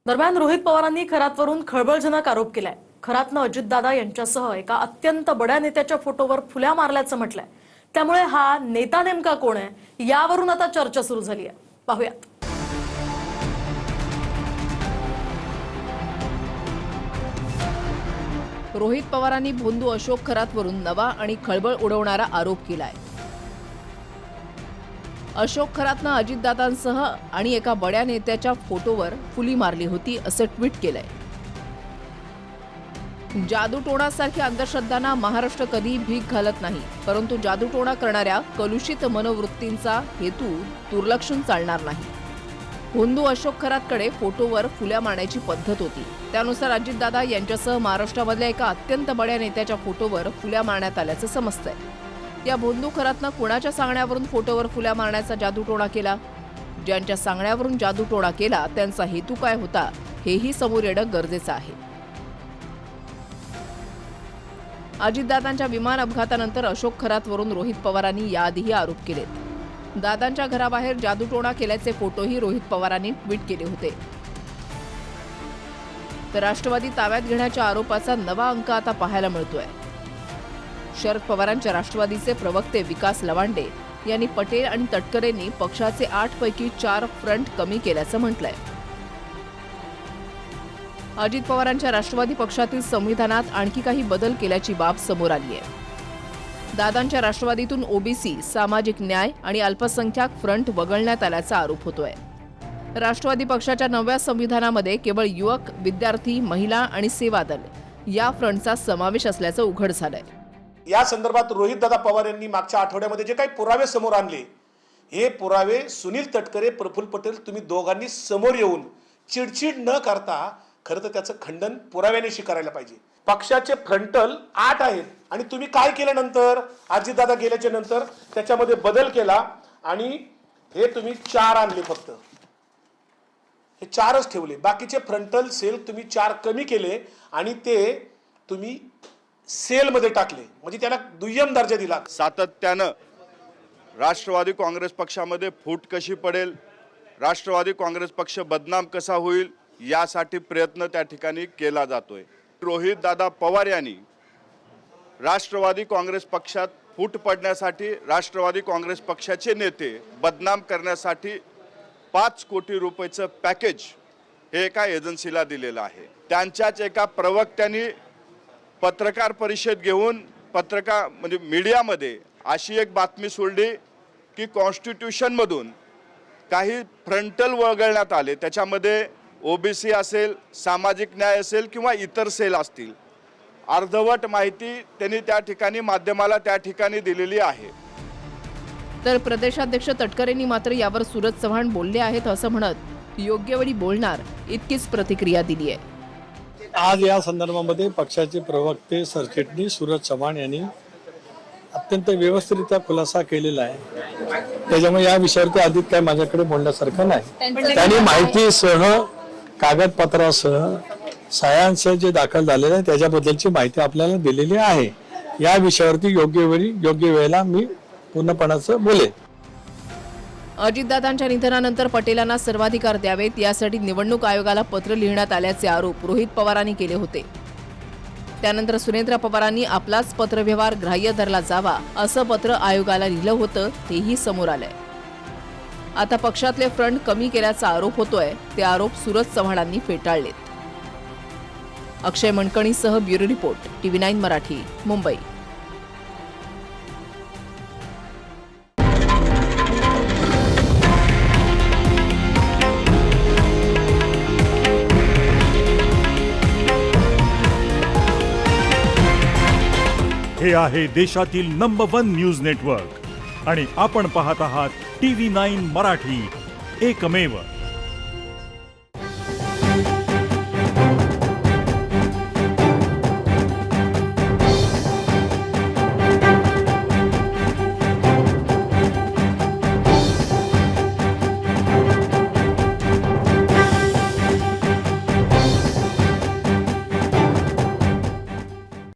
दरम्यान रोहित पवारांनी खरातवरून खळबळजनक आरोप केलाय। खरातनं अजितदादा यांच्यासह एका अत्यंत बड्या नेत्याच्या फोटोवर फुल्या मारल्याचं म्हटलंय। त्यामुळे हा नेता नेमका कोण आहे यावरून आता चर्चा सुरू झाली आहे। पाहूयात। रोहित पवारांनी भोंदू अशोक खरातवरून नवा आणि खळबळ उडवणारा आरोप केलाय। अशोक खरातनं अजितदादांसह आणि एका बड्या नेत्याच्या फोटोवर फुली मारली होती असं ट्विट केलंय। जादूटोणासारख्या अंधश्रद्धांना महाराष्ट्र कधी भीक घालत नाही, परंतु जादूटोणा करणाऱ्या कलुषित मनोवृत्तींचा हेतू दुर्लक्षून चालणार नाही। भोंदू अशोक खरातकडे फोटोवर फुल्या मारण्याची पद्धत होती। त्यानुसार अजितदादा यांच्यासह महाराष्ट्रामधल्या एका अत्यंत बड्या नेत्याच्या फोटोवर फुल्या मारण्यात आल्याचं समजतंय। या भोंदू खरातनं कुणाच्या सांगण्यावरून फोटोवर फुल्या मारण्याचा जादूटोणा केला? ज्यांच्या सांगण्यावरून जादूटोणा केला त्यांचा हेतू काय होता हेही समोर येणं गरजेचं आहे। अजितदादांच्या विमान अपघातानंतर अशोक खरातवरून रोहित पवारांनी याआधीही आरोप केलेत। दादांच्या घराबाहेर जादूटोणा केल्याचे फोटोही रोहित पवारांनी ट्विट केले होते। तर राष्ट्रवादी ताब्यात घेण्याच्या आरोपाचा नवा अंक आता पाहायला मिळतोय। शरद पवारांच्या राष्ट्रवादीचे प्रवक्ते विकास लवांडे यांनी पटेल आणि तटकरेंनी पक्षाचे 8 पैकी 4 फ्रंट कमी केल्याचं म्हटलंय। अजित पवारांच्या राष्ट्रवादी पक्षातील संविधानात आणखी काही बदल केल्याची बाब समोर आली आहे। दादांच्या राष्ट्रवादीतून ओबीसी, सामाजिक न्याय आणि अल्पसंख्याक फ्रंट वगळण्यात आल्याचा आरोप होतोय। राष्ट्रवादी पक्षाच्या नव्या संविधानामध्ये केवळ युवक, विद्यार्थी, महिला आणि सेवा दल या फ्रंटचा समावेश असल्याचं उघड झालंय। या संदर्भात रोहितदादा पवार यांनी मागच्या आठवड्यामध्ये जे काही पुरावे समोर आणले, हे पुरावे सुनील तटकरे, प्रफुल्ल पटेल तुम्ही दोघांनी समोर येऊन चिडचिड न करता खरं तर त्याचं खंडन पुराव्याने करायला पाहिजे। पक्षाचे फ्रंटल 8 आहेत आणि तुम्ही काय केलं नंतर, अजितदादा गेल्याच्या नंतर त्याच्यामध्ये बदल केला आणि हे तुम्ही 4 आणले, फक्त हे 4च ठेवले। बाकीचे फ्रंटल सेल तुम्ही 4 कमी केले आणि ते तुम्ही सेलमध्ये टाकले, म्हणजे त्याला दुय्यम दर्जा दिला। सातत्यानं राष्ट्रवादी काँग्रेस पक्षामध्ये फूट कशी पडेल, राष्ट्रवादी काँग्रेस पक्ष बदनाम कसा होईल यासाठी प्रयत्न त्या ठिकाणी केला जातोय। रोहित दादा पवार यांनी राष्ट्रवादी काँग्रेस पक्षात फूट पडण्यासाठी राष्ट्रवादी काँग्रेस पक्षाचे नेते बदनाम करण्यासाठी 5 कोटी रुपयाचं पॅकेज हे एका एजन्सीला दिलेलं आहे। त्यांच्याच एका प्रवक्त्यांनी पत्रकार परिषद घेऊन म्हणजे मीडियामध्ये अशी एक बातमी सोडली की कॉन्स्टिट्यूशनमधून काही फ्रंटल वगळण्यात आले, त्याच्यामध्ये ओबीसी असेल, सामाजिक न्याय असेल किंवा इतर सेल असतील। अर्धवट माहिती त्यांनी त्या ठिकाणी माध्यमाला त्या ठिकाणी दिलेली आहे। तर प्रदेशाध्यक्ष तटकरेंनी मात्र यावर सूरज चव्हाण बोलले आहेत असं म्हणत योग्य वेळी बोलणार इतकीच प्रतिक्रिया दिली आहे। आज या संदर्भामध्ये पक्षाचे प्रवक्ते सरचिटणीस सूरज चव्हाण यांनी अत्यंत व्यवस्थितरित्या खुलासा केलेला आहे। त्याच्यामुळे या विषयावरती अधिक काय माझ्याकडे बोलण्यासारखं नाही। त्यांनी माहितीसह, कागदपत्रासह, सह्यांसह जे दाखल झालेलं आहे त्याच्याबद्दलची माहिती आपल्याला दिलेली आहे। या विषयावरती योग्य वेळी योग्य वेळेला मी पूर्णपणाचं बोलेन। अजितदादांच्या निधनानंतर पटेलांना सर्वाधिकार द्यावेत यासाठी निवडणूक आयोगाला पत्र लिहिण्यात आल्याचे आरोप रोहित पवारांनी केले होते। त्यानंतर सुनेत्रा पवारांनी आपलाच पत्रव्यवहार ग्राह्य धरला जावा असं पत्र आयोगाला लिहिलं होतं, हेही समोर आलंय। आता पक्षातले फ्रंट कमी केल्याचा आरोप होतोय, ते आरोप सूरज चव्हाणांनी फेटाळलेत। अक्षय मणकणीसह bureau report, TV9 Marathi, Mumbai. हे आहे देशातील नंबर 1 न्यूज नेटवर्क आणि आपण पाहत आहात TV9 मराठी, एकमेव।